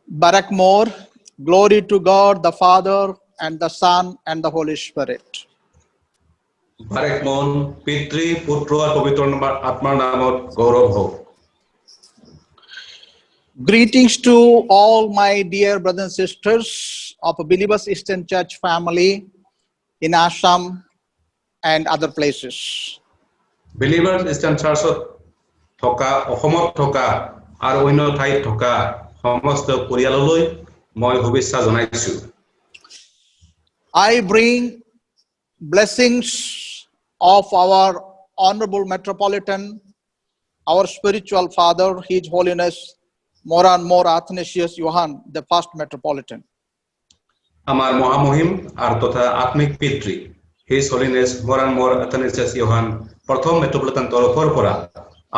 Barak more. Glory to God the Father and the Son and the Holy Spirit. Barek মন পিতৃ পুত্র আর পবিত্র আত্মার নামত গৌরব হোক। Greetings to all my dear brothers and sisters of Believers Eastern Church family in Assam and other places. Believers eastern চাৰ্চত থকা অসমত থকা আৰু অন্য ঠাইত থকা সমস্ত পৰিয়াললৈ মই শুভেচ্ছা জনাইছো। I bring blessings of our Honorable Metropolitan, our spiritual father, His Holiness Moran Athanasius Johann, the first Metropolitan. আমাৰ মহামহিম আৰু তথা আত্মিক পিতৃ হিজ হলিনেছ মৰাণ আথানেছিয়াছ ইউহান প্ৰথম মেট্ৰপলিটান তৰফৰ পৰা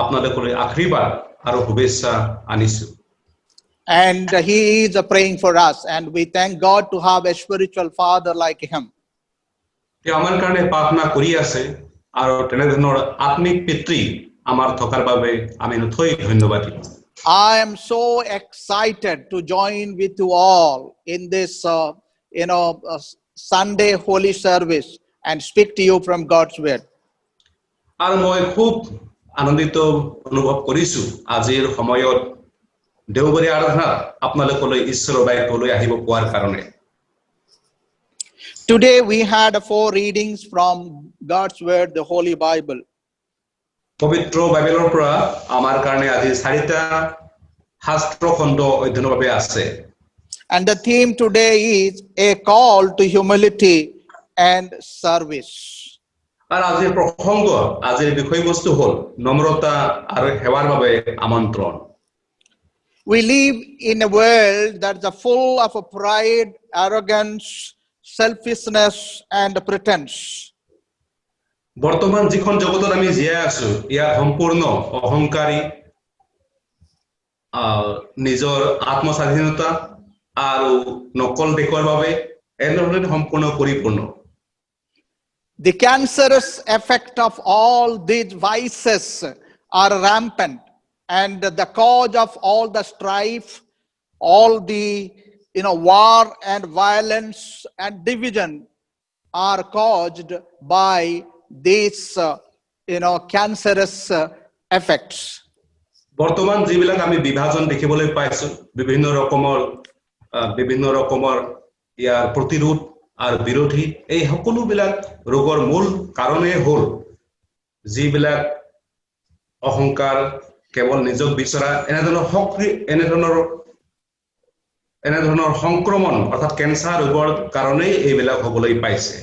আপোনালোকলৈ আশীৰ্বাদ আৰু শুভেচ্ছা আনিছো। And he is praying for us, and we thank God to have a spiritual father like him. আমাৰ কাৰণে প্ৰাৰ্থনা কৰি আছে আৰু তেনেধৰণৰ আত্মিক পিতৃ আমাৰ থকাৰ বাবে আমি নথৈ ধন্যবাদ দিওঁ। I am so excited to join with you all in this Sunday holy service and speak to you from God's word. আৰু মই খুব আনন্দিত অনুভৱ কৰিছো আজিৰ সময়ত দেওবাৰী আৰাধনাত আপোনালোকলৈ ঈশ্বৰৰ বাক্যলৈ আহিব পোৱাৰ কাৰণে। Today we had 4 readings from God's word, the Holy Bible. পবিত্ৰ বাইবেলৰ পৰা আমাৰ কাৰণে আজি 4টা শাস্ত্ৰ খণ্ড অধ্যয়নৰ বাবে আছে। And the theme today is a call to humility and service. আৰু আজিৰ প্ৰসংগ আজিৰ বিষয়বস্তু হ'ল নম্ৰতা আৰু সেৱাৰ বাবে আমন্ত্ৰণ। We live in a world that's full of pride, arrogance, selfishness, and pretense. বৰ্তমান যিখন জগতত আমি জীয়াই আছো ইয়াত সম্পূৰ্ণ অহংকাৰী নিজৰ আত্মস্বাধীনতা আৰু নকল দেখুৱাৰ বাবে এনেধৰণে সম্পূৰ্ণ পৰিপূৰ্ণ। The cancerous effect of all these vices are rampant, and the cause of all the strife, all the war and violence and division are caused by these cancerous effects. বৰ্তমান যিবিলাক আমি বিভাজন দেখিবলৈ পাইছো বিভিন্ন ৰকমৰ ইয়াৰ প্ৰতিৰোধ আৰু বিৰোধী এই সকলোবিলাক ৰোগৰ মূল কাৰণেই হ'ল যিবিলাক অহংকাৰ কেৱল নিজক বিচৰা এনেধৰণৰ সংক্ৰমণ অৰ্থাৎ কেন্সাৰ ৰোগৰ কাৰণেই এইবিলাক হ'বলৈ পাইছে।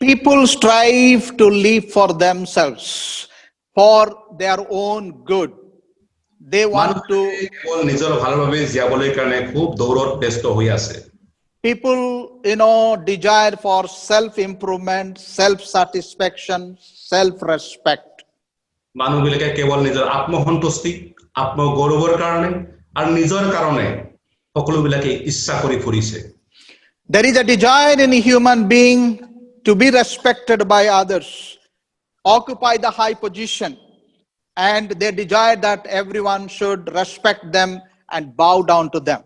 People strive to live for themselves, for their own good. They want to কেৱল নিজৰ ভালৰ বাবে জীয়াবলৈ কাৰণে খুব দৌৰত ব্যস্ত হৈ আছে। People, desire for self-improvement, self-satisfaction, self-respect. মানুহবিলাকে কেৱল নিজৰ আত্মসন্তুষ্টি, আত্মগৌৰৱৰ কাৰণে আৰু নিজৰ কাৰণে সকলোবিলাকে ইচ্ছা কৰি ফুৰিছে। There is a desire in a human being to be respected by others, occupy the high position, and they desire that everyone should respect them and bow down to them.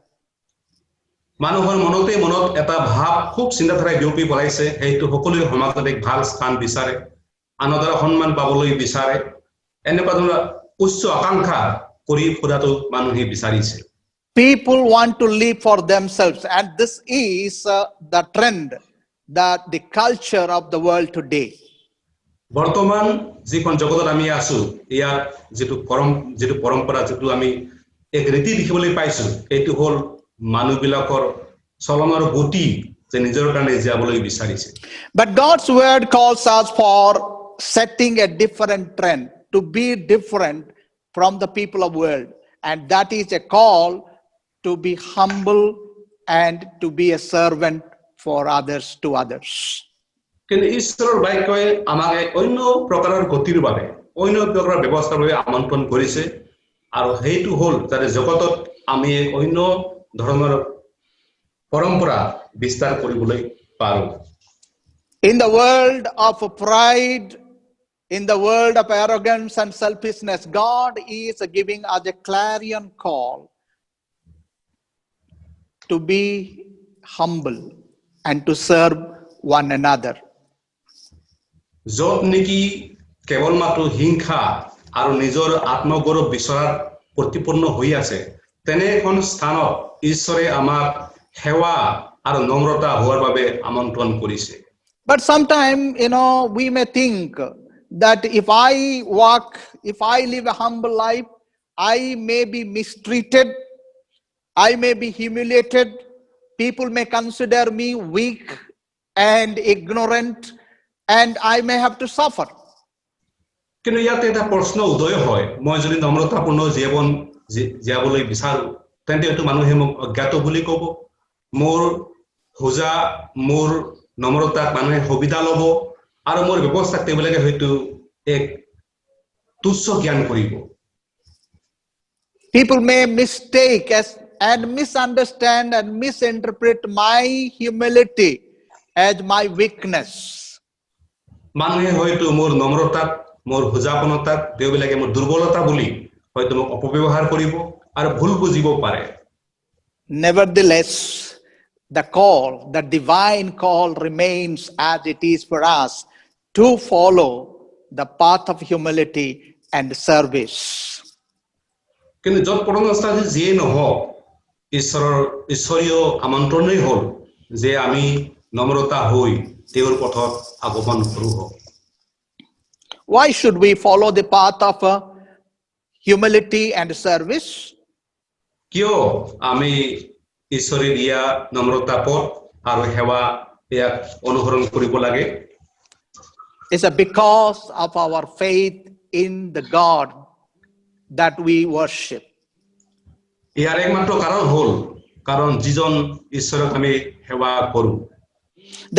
মানুহৰ মনত এটা ভাৱ খুব চিন্তাধাৰাই বিয়পি পৰাইছে সেইটো সকলোৱে সমাজত এক ভাল স্থান বিচাৰে, আনন্দৰ সন্মান পাবলৈ বিচাৰে, এনেকুৱা ধৰণৰ উচ্চ আকাংক্ষা কৰি ফুৰাটো মানুহে বিচাৰিছে। People want to live for themselves, and this is the trend, the culture of the world today. বৰ্তমান যিখন জগতত আমি আছো ইয়াত যেটো পৰম্পৰা যেটো আমি এক ৰীতি দেখিবলৈ পাইছো এইটো হ'ল মানুহবিলাকৰ চলনৰ গতি যে নিজৰ কাৰণে জীয়াবলৈ বিচাৰিছে। But God's word calls us for setting a different trend, to be different from the people of world, and that is a call to be humble and to be a servant for others to others. কিন্তু ঈশ্বৰৰ বাক্যই আমাক অন্য প্ৰকাৰৰ গতিৰ বাবে অন্য প্ৰকাৰৰ ব্যৱস্থাৰ বাবে আমন্ত্ৰণ কৰিছে আৰু সেইটো হ'ল যাতে জগতত আমি অন্য ধৰণৰ পৰম্পৰা বিস্তাৰ কৰিবলৈ পাৰো। In the world of pride, in the world of arrogance and selfishness, God is giving us a clarion call to be humble and to serve one another. য'ত নেকি কেৱল মাত্ৰ হিংসা আৰু নিজৰ আত্মগৌৰৱ বিচৰাৰ প্ৰতিপন্ন হৈ আছে, তেনে এখন স্থানত ঈশ্বৰে আমাক সেৱা আৰু নম্ৰতা হোৱাৰ বাবে আমন্ত্ৰণ কৰিছে। But sometimes, we may think that if I live a humble life, I may be mistreated, I may be humiliated, people may consider me weak and ignorant, and I may have to suffer. কিন্তু ইয়াতে এটা প্ৰশ্ন উদয় হয়, মই যদি নম্ৰতাপূৰ্ণ জীৱন জীয়াবলৈ বিচাৰো, তেন্তে এইটো মানুহে মোক অজ্ঞাত বুলি ক'ব, মোৰ হোজা মোৰ নম্ৰতাক মানুহে সুবিধা ল'ব, আৰু মোৰ ব্যৱস্থাক তেওঁলোকে হয়তো এক তুচ্ছ জ্ঞান কৰিব। People may mistake and misunderstand and misinterpret my humility as my weakness. মানুহে হয়তো মোৰ নম্ৰতাক, মোৰ হোজাপনতাক তেওঁলোকে মোৰ দুৰ্বলতা বুলি হয়তো মোক অপব্যৱহাৰ কৰিব আৰু ভুল বুজিব পাৰে। Nevertheless, the divine call remains as it is for us to follow the path of humility and service. কিন্তু য'ত পৰমস্থান যিয়ে নহওক, ঈশ্বৰীয় আমন্ত্ৰণেই হ'ল যে আমি নম্ৰতা হৈ তেওঁৰ পথত আগমন কৰোঁ। Why should we follow the path of humility and service? কিয় আমি ঈশ্বৰে দিয়া নম্ৰতা পথ আৰু সেৱা ইয়াক অনুসৰণ কৰিব লাগে? It's because of our faith in the God that we worship. ইয়াৰ একমাত্ৰ কাৰণ হ'ল কাৰণ যিজন ঈশ্বৰক আমি সেৱা কৰোঁ।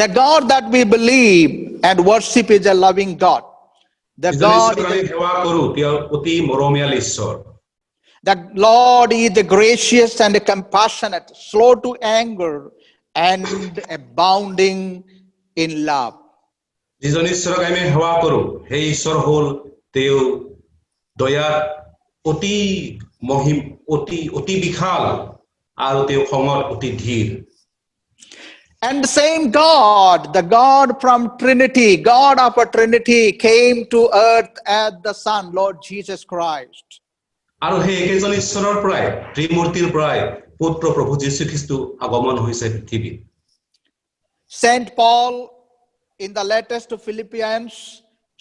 The God that we believe and worship is a loving God. The Lord is the gracious and compassionate, slow to anger, and abounding in love. যিজন ঈশ্বৰক আমি সেৱা কৰোঁ, সেই ঈশ্বৰ হ'ল তেওঁ দয়াৰ অতি বিশাল আৰু তেওঁ খঙৰ অতি ধীৰ। And the same God, the God from Trinity, God of a Trinity, came to earth as the Son, Lord Jesus Christ. আৰু সেই একেজন ঈশ্বৰৰ পৰাই, ত্ৰিমূৰ্তিৰ পৰাই পুত্ৰ প্ৰভু যীশু খ্ৰীষ্ট আগমন হৈছে পৃথিৱীত। Saint Paul in the letters to Philippians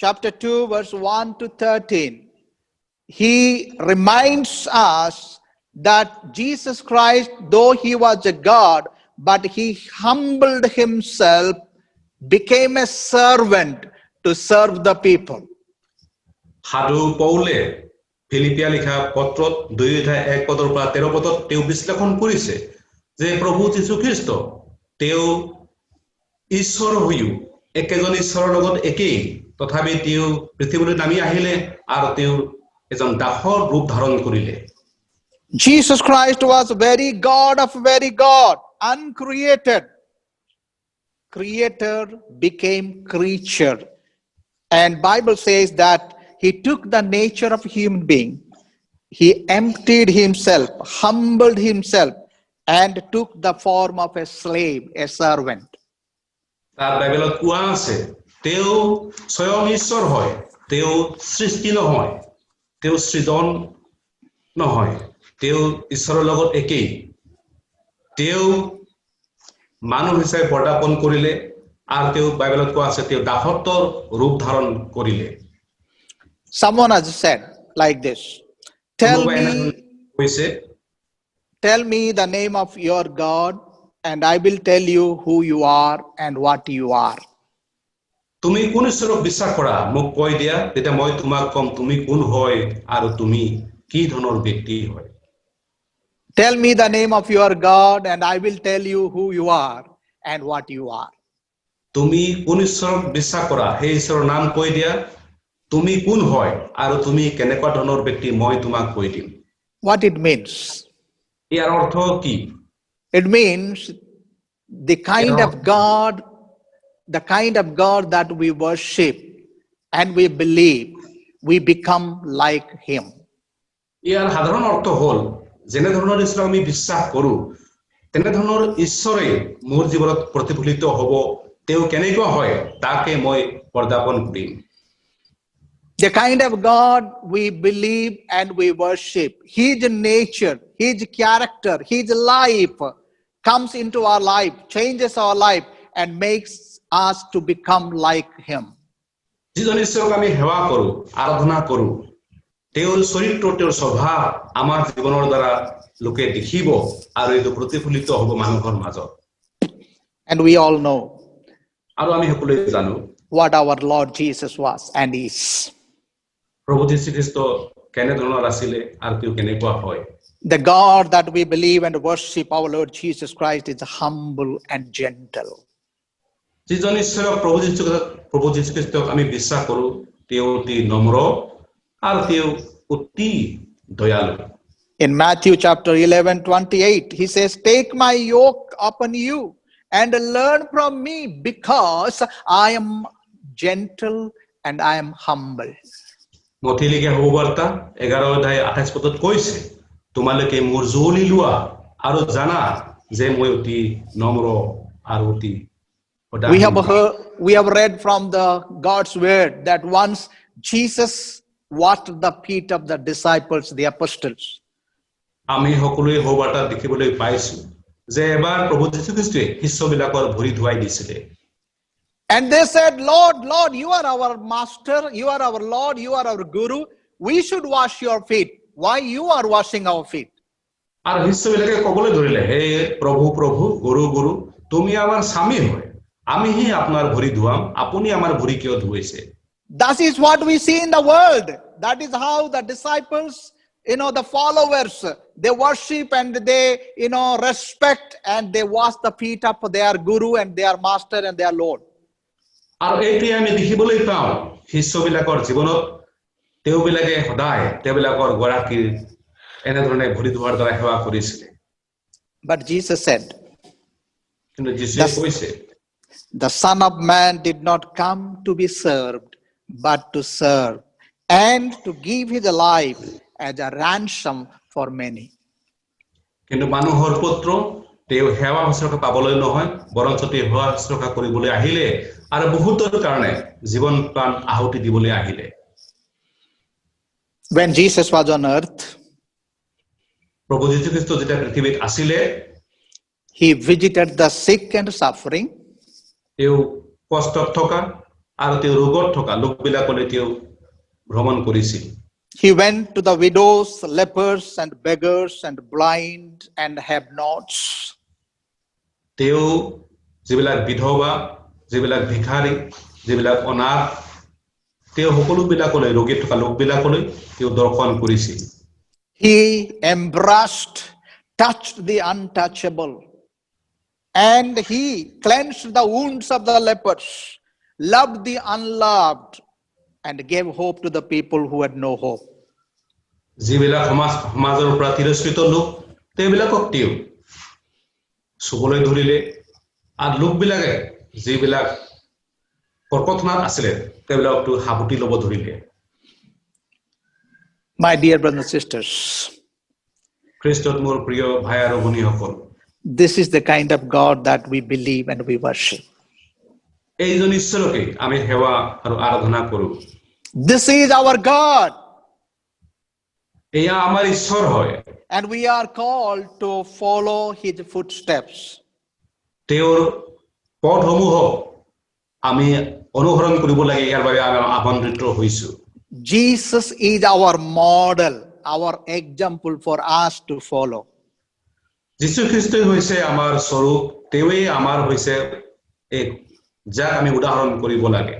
chapter 2 verse 1 to 13, he reminds us that Jesus Christ, though he was a God, but he humbled himself, became a servant to serve the people. সাধু পৌলে ফিলিপিয়া লিখা পত্ৰত 2:1-13 তেওঁ বিশ্লেষণ কৰিছে যে প্ৰভু যীশু খ্ৰীষ্ট তেওঁ ঈশ্বৰ হৈও একেজন ঈশ্বৰৰ লগত একেই, তথাপি তেওঁ পৃথিৱীলৈ নামি আহিলে আৰু তেওঁ এজন দাসৰ ৰূপ ধাৰণ কৰিলে। Jesus Christ was very God of very God, uncreated. Creator became creature. And Bible says that he took the nature of a human being. He emptied himself, humbled himself, and took the form of a slave, a servant. তাৰ বাইবেলত কোৱা আছে তেওঁ স্বয়ং ঈশ্বৰ হয়, তেওঁ সৃষ্টি নহয়, তেওঁ সৃজন নহয়, তেওঁ ঈশ্বৰৰ লগত একেই, তেওঁ মানুহ হিচাপে পদাৰ্পণ কৰিলে আৰু তেওঁ বাইবেলত কোৱা আছে তেওঁ দাসত্বৰ ৰূপ ধাৰণ কৰিলে। Someone has said like this, tell me the name of your God and I will tell you who you are and what you are. তুমি কোন ঈশ্বৰক বিশ্বাস কৰা মোক কৈ দিয়া, তেতিয়া মই তোমাক কম তুমি কোন হয় আৰু তুমি কি ধৰণৰ ব্যক্তি হয়। Tell me the name of your God and I will tell you who you are and what you are. তুমি কোন ঈশ্বৰক বিশ্বাস কৰা সেই ঈশ্বৰৰ নাম কৈ দিয়া, তুমি কোন হয় আৰু তুমি কেনেকুৱা ধৰণৰ ব্যক্তি মই তোমাক কৈ দিম। What it means? ইয়াৰ অৰ্থ কি? It means the kind of God that we worship and we believe, we become like him. ইয়াৰ সাধাৰণ অৰ্থ হ'ল যেনে ধৰণৰ ঈশ্বৰক আমি বিশ্বাস কৰোঁ, তেনেধৰণৰ ঈশ্বৰে মোৰ জীৱনত প্ৰতিফলিত হ'ব তেওঁ কেনেকুৱা হয় তাকে মই প্ৰদাপন কৰিম The kind of God we believe and we worship, His nature, His character, His life comes into our life, changes our life, and makes us to become like Him. যিজন ঈশ্বৰক আমি সেৱা কৰোঁ আৰাধনা কৰোঁ তেওঁৰ চৰিত্ৰ তেওঁৰ স্বভাৱ আমাৰ জীৱনৰ দ্বাৰা লোকে দেখিব আৰু এইটো প্ৰতিফলিত হ'ব মানুহৰ মাজত And we all know আৰু আমি সকলোৱে জানো what our Lord Jesus was and is. প্ৰভু যীশু খ্ৰীষ্ট কেনেধৰণৰ আছিলে আৰু তেওঁ কেনেকুৱা হয় The God that we believe and worship, our Lord Jesus Christ, is humble and gentle. যিজন ঈশ্বৰক প্ৰভু যীশু খ্ৰীষ্টক আমি বিশ্বাস কৰোঁ তেওঁ অতি নম্ৰ আৰু তেওঁ অতি দয়ালু In Matthew chapter 11:28, He says, "Take my yoke upon you and learn from me, because I am gentle and I am humble." মথি লিখা সুবাৰ্তা 11 অধ্যায় 28 পদত কৈছে তোমালোকে মোৰ জুলি লোৱা আৰু জানা যে মই অতি নম্ৰ আৰু অতি We have read from the God's word that once Jesus washed the feet of the disciples, the apostles. আমি সকলোৱে সুবাৰ্তা দেখিবলৈ পাইছো যে এবাৰ প্ৰভু যীশু খ্ৰীষ্টই শিষ্যবিলাকৰ ভৰি ধুৱাই দিছিলে And they said, "Lord, Lord, you are our master, you are our Lord, you are our guru. We should wash your feet. Why you are washing our feet?" আৰু শিষ্যবিলাকে ক'বলৈ ধৰিলে হে প্ৰভু প্ৰভু গুৰু গুৰু তুমি আমাৰ স্বামী হয় আমিহে আপোনাৰ ভৰি ধুৱাম আপুনি আমাৰ ভৰি কিয় ধুৱাইছে That is what we see in the world. That is how the disciples, the followers, they worship and they, respect and they wash the feet of their guru and their master and their Lord. আৰু এইটোৱে আমি দেখিবলৈ পাওঁ শিষ্যবিলাকৰ জীৱনত তেওঁবিলাকে সদায় তেওঁবিলাকৰ গৰাকীৰ এনেধৰণে ভৰি ধোৱাৰ দ্বাৰা সেৱা কৰিছিলে But Jesus said, কিন্তু যীশুৱে কৈছে "The Son of Man did not come to be served, but to serve, and to give His life as a ransom for many." কিন্তু মানুহৰ পুত্ৰ তেওঁ সেৱা শুশ্ৰূষা পাবলৈ নহয় বৰঞ্চ তেওঁ সেৱা শুশ্ৰূষা কৰিবলৈ আহিলে আৰু বহুতৰ কাৰণে জীৱন প্ৰাণ আহুতি দিবলৈ আহিলে When Jesus was on earth, প্ৰভু যীশু খ্ৰীষ্ট যেতিয়া পৃথিৱীত আছিলে He visited the sick and suffering. তেওঁ কষ্টত থকা আৰু তেওঁ ৰোগত থকা লোকবিলাকলৈ তেওঁ ভ্ৰমণ কৰিছিল He went to the widows, lepers, and beggars, and blind, and have-nots. তেওঁ যিবিলাক বিধৱা যিবিলাক ভিখাৰী যিবিলাক অনাথ তেওঁ সকলোবিলাকলৈ ৰোগী থকা লোকবিলাকলৈ তেওঁ দৰ্শন কৰিছিল He embraced, touched the untouchable, and He cleansed the wounds of the lepers, loved the unloved, and gave hope to the people who had no hope. যিবিলাক সমাজৰ পৰা তিৰস্কৃত লোক তেওঁবিলাকক তেওঁ চুবলৈ ধৰিলে আৰু লোকবিলাকে যিবিলাক কৰ্কটনাত আছিলে তেওঁবিলাকটো হাবুটি ল'ব ধৰিলে My dear brothers and sisters, খ্ৰীষ্টত মোৰ প্ৰিয় ভাই আৰু ভনীসকল this is the kind of God that we believe and we worship. এইজন ঈশ্বৰকে আমি সেৱা আৰু আৰাধনা কৰোঁ This is our God. এয়া আমাৰ ঈশ্বৰ হয় And we are called to follow His footsteps. তেওঁৰ পথসমূহক আমি অনুসৰণ কৰিব লাগে ইয়াৰ বাবে আমি আমন্ত্ৰিত হৈছো Jesus is our model, our example for us to follow. যীশু খ্ৰীষ্টই হৈছে আমাৰ স্বৰূপ তেওঁই আমাৰ হৈছে এক যাক আমি উদাহৰণ কৰিব লাগে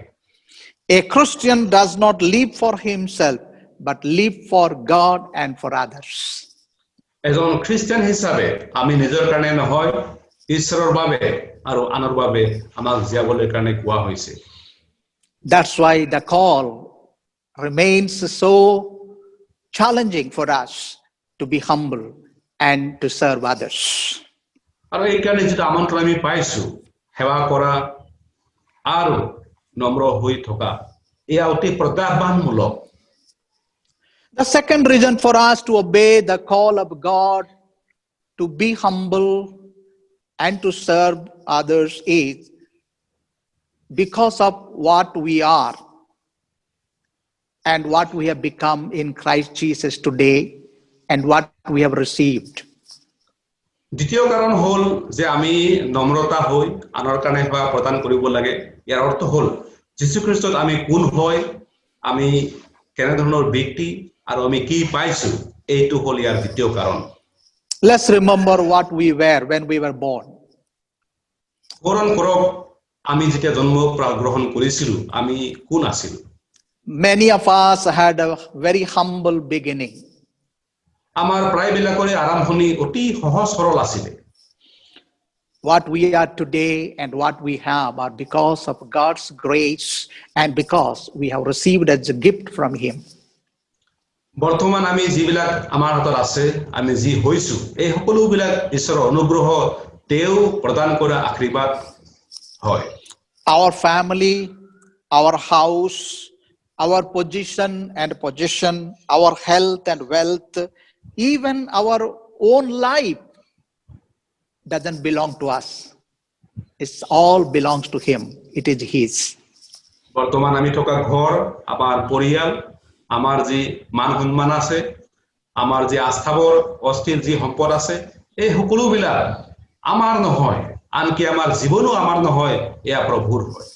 A Christian does not live for himself, but live for God and for others. এজন খ্ৰীষ্টিয়ান হিচাপে আমি নিজৰ কাৰণে নহয় ঈশ্বৰৰ বাবে আৰু আনৰ বাবে আমাক জীয়াবলৈ কাৰণে কোৱা হৈছে That's why the call remains so challenging for us to be humble and to serve others. আৰু এই কাৰণে যেটা আমন্ত্ৰণ আমি পাইছো সেৱা কৰা আৰু নম্ৰ হৈ থকা এয়া অতি প্ৰত্যাহ্বানমূলক The second reason for us to obey the call of God to be humble and to serve others is because of what we are and what we have become in Christ Jesus today and what we have received. দ্বিতীয় কারণ হল যে আমি নম্রতা হই আনৰ কাৰণে সেৱা প্ৰদান কৰিব লাগে। ইয়াৰ অৰ্থ হল যীশুখ্ৰীষ্টত আমি কোন হয়, আমি কেনে ধৰণৰ ব্যক্তি আৰু আমি কি পাইছো, এইটো হল ইয়াৰ দ্বিতীয় কাৰণ। Let's remember what we were when we were born. স্মৰণ কৰক আমি যেতিয়া জন্ম গ্ৰহণ কৰিছিলো আমি কোন আছিলো। Many of us had a very humble beginning. আমাৰ প্ৰায়বিলাকৰে আৰম্ভণি অতি সহজ সৰল আছিল। What we are today and what we have are because of God's grace and because we have received as a gift from Him. বৰ্তমান আমি যিবিলাক আমাৰ হাতত আছে, আমি যি হৈছো, এই সকলোবিলাক ঈশ্বৰৰ অনুগ্ৰহ তেওঁ প্ৰদান কৰা আশীৰ্বাদ হয়। Our family, our house, our position and possession, our health and wealth, even our own life doesn't belong to us. It all belongs to Him. It is His. বৰ্তমান আমি থকা ঘৰ, আমাৰ পৰিয়াল, আমাৰ যি মান সন্মান আছে, আমাৰ যি আস্থাবৰ অস্থিৰ যি সম্পদ আছে, এই সকলোবিলাক আমাৰ নহয়, আনকি আমাৰ জীৱনো আমাৰ নহয়, এয়া প্ৰভুৰ হয়।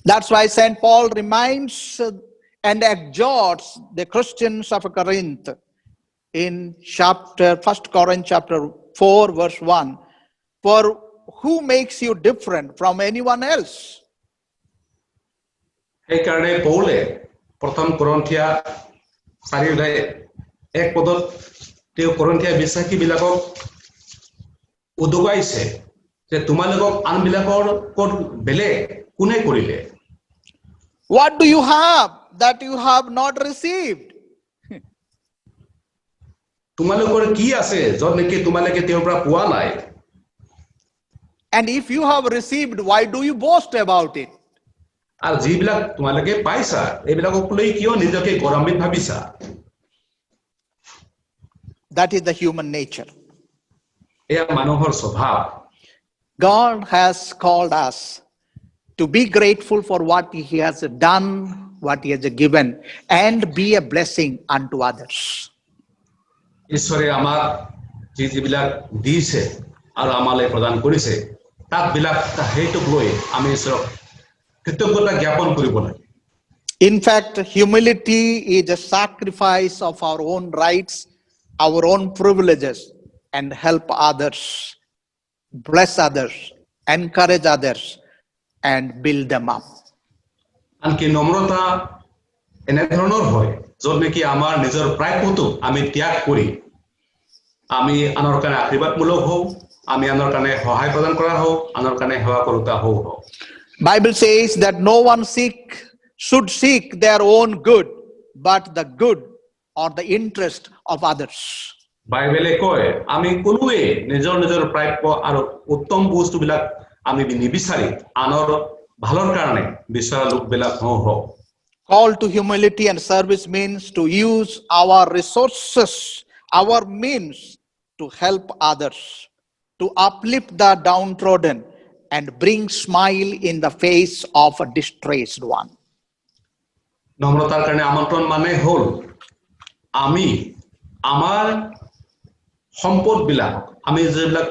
That's why St. Paul reminds and exhorts the Christians of Corinth in 1 Corinthians chapter 4 verse 1, for who makes you different from anyone else? সেইকাৰণে পৌলে প্ৰথম কৰিন্থিয়া 4:1 তেওঁ কৰিন্থিয়া বিশ্বাসীবিলাকক উদগাইছে যে তোমালোকক আনবিলাকৰ কোন বেলেগ কোনে কৰিলে? What do you have that you have not received? তোমালোকৰ কি আছে যত নেকি তোমালোকে তেওঁৰ পৰা পোৱা নাই? And if you have received, why do you boast about it? আৰু যিবিলাক তোমালোকে পাইছা এইবিলাকক লৈ কিয় নিজকে গৌৰৱান্বিত ভাবিছা? That is the human nature. এয়া মানুহৰ স্বভাৱ। God has called us to be grateful for what He has done, what He has given, and be a blessing unto others. ঈশ্বৰে আমাক যিবিলাক দিছে আৰু আমালৈ প্ৰদান কৰিছে তাক বিলাক সেইটোক লৈ আমি ঈশ্বৰক কৃতজ্ঞতা জ্ঞাপন কৰিব লাগে। In fact, humility is a sacrifice of our own rights, our own privileges, and help others, bless others, encourage others, and build them up. আনকি নম্ৰতা এনেধৰণৰ হয় যত নেকি আমাৰ নিজৰ প্ৰাপ্যটো আমি ত্যাগ কৰি আমি আনৰ কাৰণে আশীৰ্বাদমূলক হওঁ, আমি আনৰ কাৰণে সহায় প্ৰদান কৰা হওঁ, আনৰ কাৰণে সেৱা কৰোতা হওঁ। Bible says that no one should seek their own good, but the good or the interest of others. বাইবেলে কয় আমি কোনোৱে নিজৰ নিজৰ প্ৰাপ্য আৰু উত্তম বস্তুবিলাক আমি নিবিচাৰি আনৰ ভালৰ কাৰণে বিচৰা লোকবিলাক হওঁ। Call to humility and service means to use our resources, our means to help others, to uplift the downtrodden and bring smile in the face of a distressed one. নম্ৰতাৰ কাৰণে আমন্ত্ৰণ মানে হল আমি আমাৰ সম্পদবিলাক আমি যিবিলাক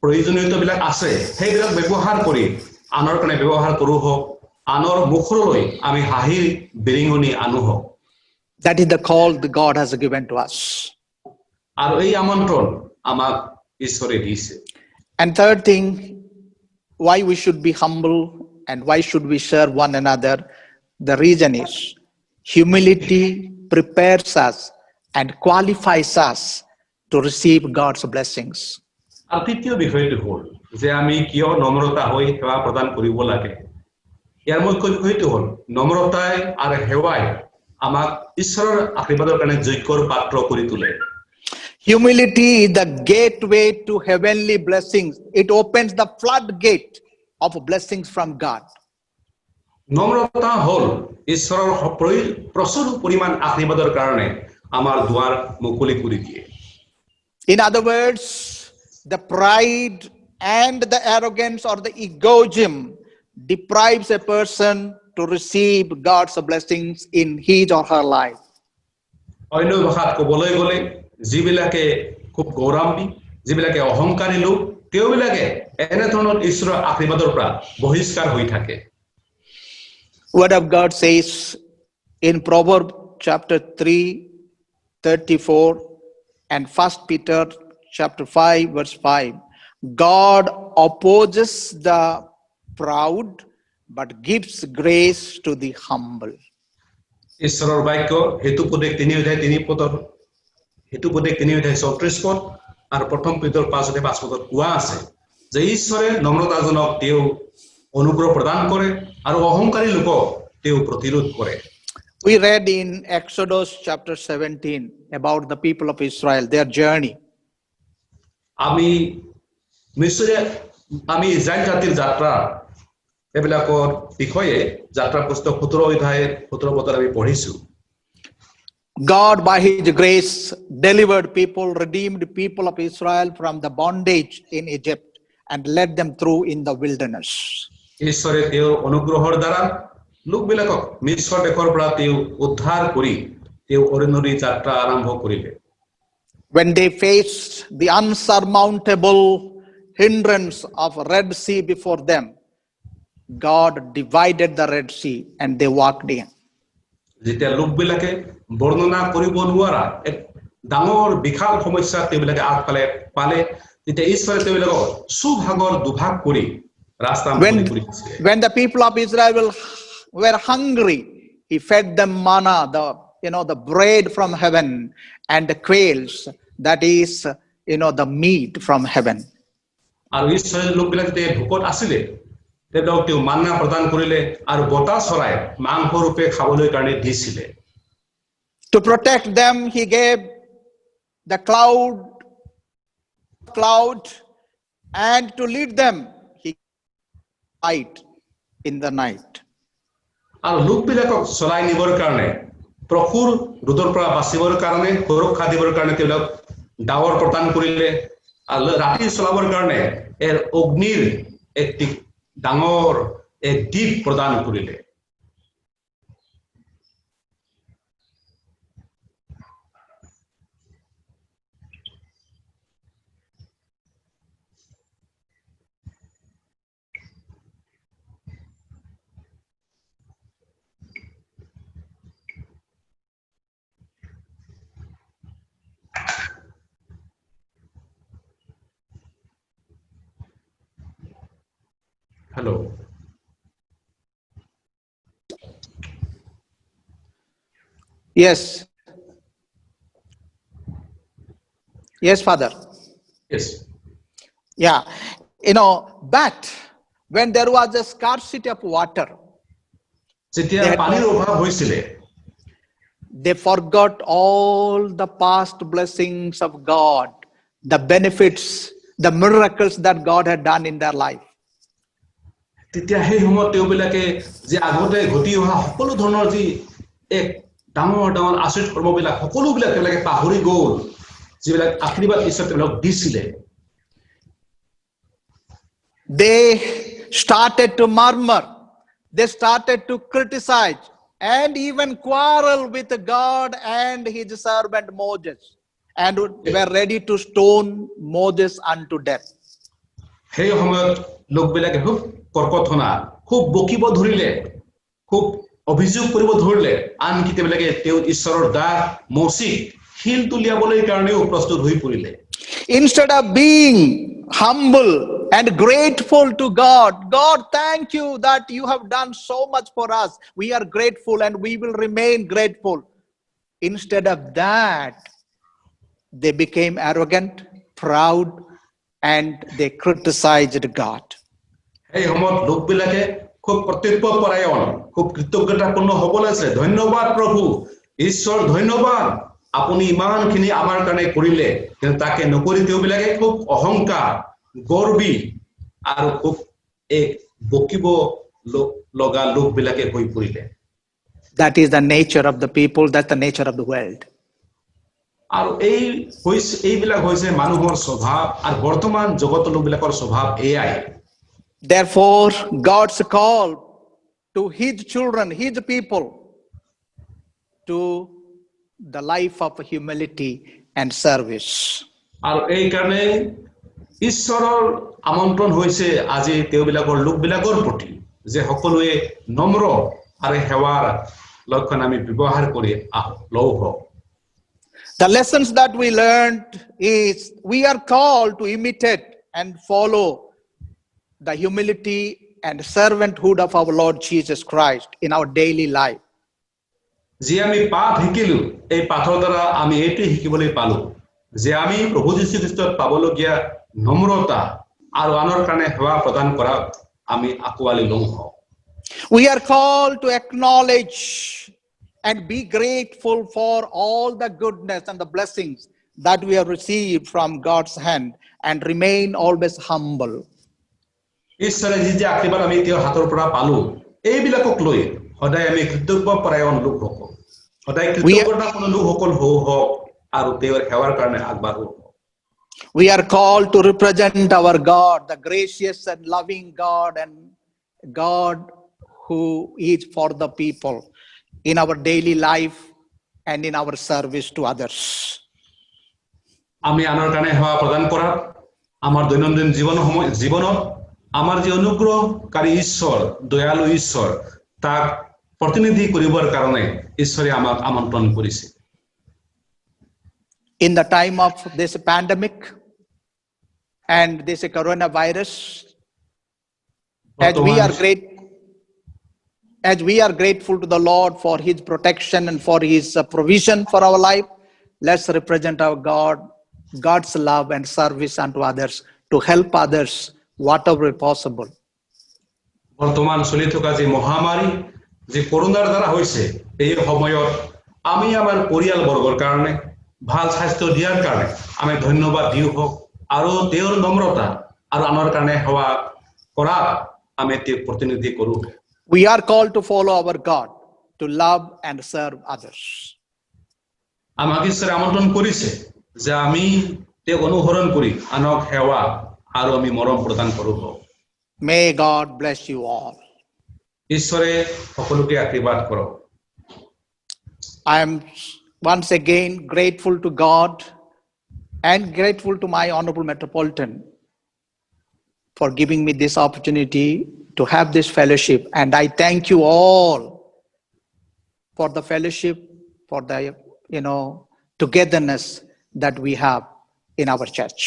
প্ৰয়োজনীয়তাবিলাক আছে সেইবিলাক ব্যৱহাৰ কৰি আনৰ কাৰণে ব্যৱহাৰ কৰো হওক, আনৰ মুখলৈ আমি হাঁহিৰ বিৰিঙনি আনো হওক। That is the call that God has given to us. আৰু এই আমন্ত্ৰণ আমাক ঈশ্বৰে দিছে। And third thing, why we should be humble and why should we serve one another? The reason is humility prepares us and qualifies us to receive God's blessings. আৰু তৃতীয় বিষয়টো হল যে আমি কিয় নম্ৰতা হৈ সেৱা প্ৰদান কৰিব লাগে। ইয়াৰ মুখ্য বিষয়টো হল নম্ৰতাই আৰু সেৱাই আমাক ঈশ্বৰৰ আশীৰ্বাদৰ কাৰণে যোগ্যৰ পাত্ৰ কৰি তোলে। Humility is the gateway to heavenly blessings. It opens the floodgate of blessings from God. নম্ৰতা হল ঈশ্বৰৰ প্ৰচুৰ পৰিমাণ আশীৰ্বাদৰ কাৰণে আমাৰ দুৱাৰ মুকলি কৰি দিয়ে। In other words, the pride and the arrogance or the egoism deprives a person to receive God's blessings in his or her life. অন্য ভাষাত ক'বলৈ গ'লে যিবিলাকে খুব গৌৰৱান্বিত, যিবিলাকে অহংকাৰী লোক, তেওঁবিলাকে এনে ধৰণৰ ঈশ্বৰৰ আশীৰ্বাদৰ পৰা বহিষ্কাৰ হৈ থাকে। Word of God says in Proverbs chapter 3:34 and 1 Peter chapter 5 verse 5, God opposes the proud but gives grace to the humble. ঈশ্বৰৰ বাক্য হেতুপদেশ 3:3 পদ আৰু প্ৰথম পেটৰ 5:5 পদত কোৱা আছে যে ঈশ্বৰে নম্ৰতাজনক তেওঁ অনুগ্ৰহ প্ৰদান কৰে আৰু অহংকাৰী লোকক তেওঁ প্ৰতিৰোধ কৰে। We read in Exodus chapter 17 about the people of Israel, their journey. আমি ইজৰাইল জাতিৰ যাত্ৰা এবিলাকৰ বিষয়ে যাত্ৰা পুস্তক 17 অধ্যায়ৰ 17 পদত আমি পঢ়িছো। God by his grace delivered people, redeemed people of Israel from the bondage in Egypt and led them through in the wilderness. ঈশ্বৰে তেওঁৰ অনুগ্ৰহৰ দ্বাৰা লোকবিলাকক মিশ্ৰ দেশৰ পৰা তেওঁ উদ্ধাৰ কৰি তেওঁ অৰণ্যৰ যাত্ৰা আৰম্ভ কৰিলে। When they faced the unsurmountable hindrance of Red Sea before them, God divided the Red Sea and they walked in. যেতিয়া লোকবিলাকে বৰ্ণনা কৰিব নোৱাৰা এক ডাঙৰ বিশাল সমস্যা তেওঁবিলাকে আগফালে পালে, তেতিয়া ঈশ্বৰে তেওঁবিলাকক সুভাগৰ দুভাগ কৰি ৰাস্তা মুকলি কৰি দিছিলে। When the people of Israel were hungry, he fed them manna, the bread from heaven, and the quails, that is, the meat from heaven. আৰু ইছৰাইলৰ লোকবিলাক যেতিয়া ভোকত আছিলে, তেওঁলোকক তেওঁ মান্না প্ৰদান কৰিলে আৰু বতাহ চৰাই মাংস ৰূপে খাবলৈ কাৰণে দিছিলে। To protect them, he gave the cloud, and to lead them, he light in the night. আৰু লোকবিলাকক চলাই নিবৰ কাৰণে, প্ৰখৰ ৰ'দৰ পৰা বাচিবৰ কাৰণে, সুৰক্ষা দিবৰ কাৰণে তেওঁলোক ডাৱৰ প্ৰদান কৰিলে আৰু ৰাতি চলাবৰ কাৰণে অগ্নিৰ এক ডাঙৰ এক দ্বীপ প্ৰদান কৰিলে। Hello. Yes. Yes, Father. Yes. Yeah. But when there was a scarcity of water, যেতিয়া পানীৰ অভাৱ হৈছিলে, they forgot all the past blessings of God, the benefits, the miracles that God had done in their life. তেতিয়া সেই সময়ত তেওঁবিলাকে যে আগতে ঘটি অহা সকলো ধৰণৰ যি এক ডাঙৰ ডাঙৰ আচৰিত কৰ্মবিলাক সকলোবিলাক তেওঁলোকে পাহৰি গ'ল, যিবিলাক আশীৰ্বাদ ঈশ্বৰে তেওঁলোকক দিছিলে। They started to murmur, they started to criticize, and even quarrel with God and his servant Moses, and were ready to stone Moses unto death. সেই সময়ত লোকবিলাকে খুব কৰ্কঠনা, খুব বকিব ধৰিলে, খুব অভিযোগ কৰিব ধৰিলে, আনকি তেওঁবিলাকে তেওঁ ঈশ্বৰৰ দাস মৌচিক শিল তুলিয়াবলৈ কাৰণেও প্ৰস্তুত হৈ পৰিলে। Instead of being humble and grateful to God, God, thank you that you have done so much for us. We are grateful and we will remain grateful. Instead of that, they became arrogant, proud, and they criticized God. এই সময়ত লোকবিলাকে খুব কৰ্তব্যপৰায়ণ, খুব কৃতজ্ঞতাপূৰ্ণ হ'ব লাগিছে। ধন্যবাদ প্ৰভু, ঈশ্বৰ ধন্যবাদ, আপুনি ইমানখিনি আমাৰ কাৰণে কৰিলে, কিন্তু তাকে নকৰি তেওঁবিলাকে খুব অহংকাৰ, গৰ্বী আৰু খুব এক বকিব লগা লোকবিলাকে হৈ পৰিলে। That is the nature of the people, that's the nature of the world. আৰু এইবিলাক হৈছে মানুহৰ স্বভাৱ আৰু বৰ্তমান জগতৰ লোকবিলাকৰ স্বভাৱ এয়াই Therefore, God's call to his children, his people, to the life of humility and service. আৰু এই কাৰণে ঈশ্বৰৰ আমন্ত্ৰণ হৈছে আজি তেওঁবিলাকৰ লোকবিলাকৰ প্ৰতি যে সকলোৱে নম্ৰ আৰু সেৱাৰ লক্ষণ আমি ব্যৱহাৰ কৰি লওঁ হওক The lessons that we learned is we are called to imitate and follow the humility and servanthood of our Lord Jesus Christ in our daily life. যে আমি পাঠ শিকিলো এই পাঠৰ দ্বাৰা আমি এইটো শিকিবলৈ পালো যে আমি প্ৰভু যীশু খ্ৰীষ্টত পাবলগীয়া নম্ৰতা আৰু আনৰ কাৰণে সেৱা প্ৰদান কৰা আমি আকোৱালি লওঁ হওক We are called to acknowledge and be grateful for all the goodness and the blessings that we have received from God's hand and remain always humble. ঈশ্বৰে যি আশীৰ্বাদ আমি তেওঁৰ হাতৰ পৰা পালো এইবিলাকক লৈ সদায় আমি কৃতজ্ঞপৰায়ণ লোকসকল সদায় কৃতজ্ঞতাপূৰ্ণ লোকসকল হওক আৰু তেওঁৰ সেৱাৰ কাৰণে আগবাঢ়ো We are called to represent our God, the gracious and loving God, and God who is for the people in our daily life and in our service to others. আমি আনৰ কাৰণে সেৱা প্ৰদান কৰা আমাৰ দৈনন্দিন জীৱনত আমাৰ যি অনুগ্ৰহকাৰী ঈশ্বৰ দয়ালু ঈশ্বৰ তাক প্ৰতিনিধি কৰিবৰ কাৰণে ঈশ্বৰে আমাক আমন্ত্ৰণ কৰিছে In the time of this pandemic and this coronavirus, as we are grateful to the Lord for his protection and for his provision for our life, let's represent our God's love and service unto others to help others whatever possible. বৰ্তমান চলি থকা যে মহামাৰী যে কৰোনাৰ দ্বাৰা হৈছে এই সময়ত আমি আমাৰ পৰিয়ালবৰ্গৰ কাৰণে ভাল স্বাস্থ্য দিয়াৰ কাৰণে আমি ধন্যবাদ দিওঁ হওক আৰু তেওঁৰ নম্ৰতা আৰু আনৰ কাৰণে সেৱা কৰা আমি তেওঁক প্ৰতিনিধি কৰোঁ We are called to follow our God, to love and serve others. আমাক ঈশ্বৰে আমন্ত্ৰণ কৰিছে যে আমি তেওঁক অনুসৰণ কৰি আনক সেৱা আৰু আমি মৰম প্ৰদান কৰোঁ May God bless you all. ঈশ্বৰে সকলোকে আশীৰ্বাদ কৰক I am once again grateful to God and grateful to my Honorable Metropolitan for giving me this opportunity to have this fellowship. And I thank you all for the fellowship, for the, togetherness that we have in our church.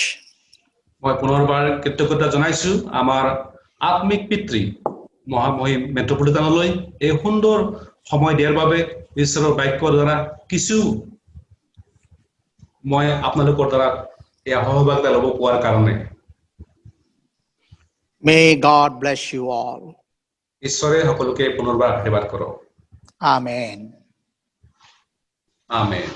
মই পুনৰবাৰ কৃতজ্ঞতা জনাইছো আমাৰ আত্মিক পিতৃ মহামহিম মেট্ৰপলিটানলৈ এই সুন্দৰ সময় দিয়াৰ বাবে ঈশ্বৰৰ বাক্যৰ দ্বাৰা কিছু মই আপোনালোকৰ দ্বাৰা এই সহভাগিতা ল'ব পোৱাৰ কাৰণে May God bless you all. ঈশ্বৰে সকলোকে পুনৰবাৰ আশীৰ্বাদ কৰক Amen. আমেন